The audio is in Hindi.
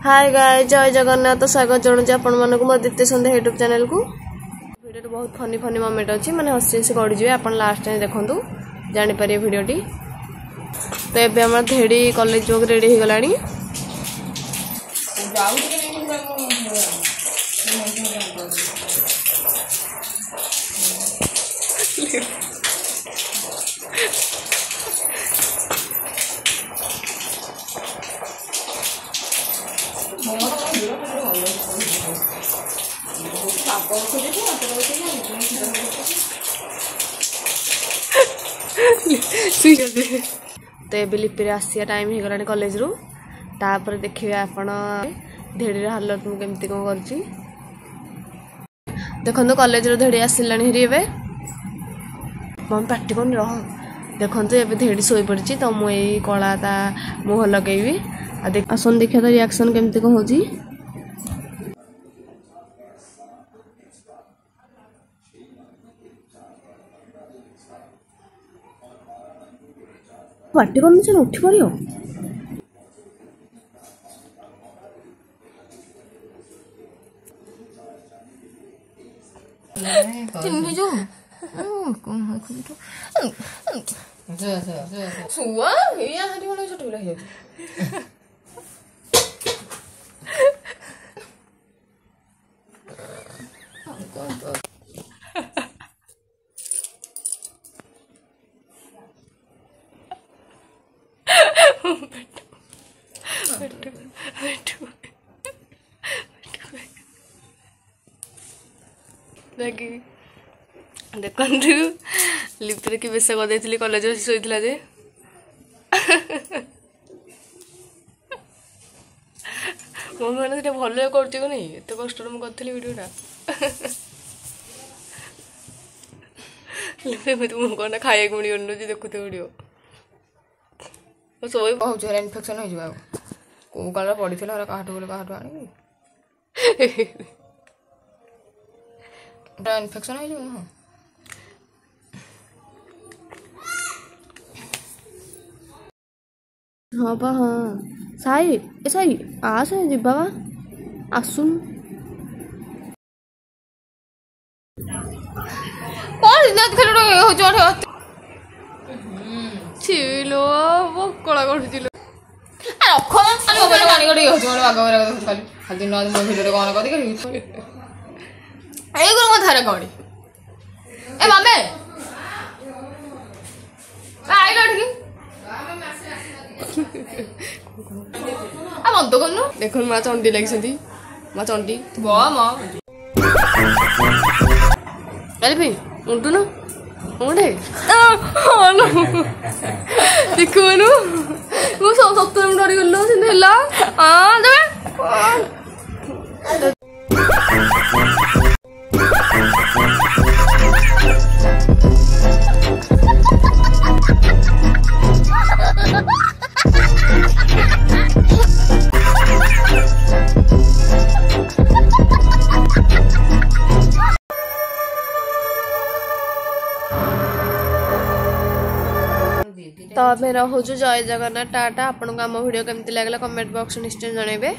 हाय गाइस, जय जगन्नाथ। स्वागत जनाऊँ आपण मानक मो दित्य संध्या यूट्यूब चैनल को। वीडियो बहुत फनी फनी मोमेंट अच्छी मैंने हसी हसी गड़ी जाए। आप लास्ट टाइम देखूँ जापर भिडटी। तो ये आम धेड़ी कॉलेज जो रेडी हो गलानी। तो ये लिपि आसिया टाइम हो गलानी कॉलेज रु। तापर देखिए आपण धेड़ी हालत मु केमती कौन कर देखो कॉलेज रो धेड़ी आसिलानी हेरी एबे मम्मी पार्टी कर रह देखो ये धेड़ी शोई पड़ी। तो मुझे कला ता मुह लगेबी आसन देखिए तो रिएक्शन केमती कौन हो पार्टी कर उठी पार देखु लिप्ति कि बेस कर कॉलेज शोला जे मम्मी मैंने भल कर नहीं एत कष्ट करी भिडटा लिप्ति मुझे कहना खाया मिलूँ देखुते भिडियो शोई बहुत इनफेक्शन हो कौ काल पड़ी क्या क्या आनी इनफेक्शन हो हाँ बा हाँ साई ए साई आस जीवा बा आसुन छिलो बकड़ा कर देख माँ चंडी लगी माँ चंडी उठू न उठे देखुनु सप्तम डरी गलु तो आम रोजु जय जगन्नाथ टाटा। आपन को आम वीडियो केमती लगला कमेंट बॉक्स निश्चय जनइबे।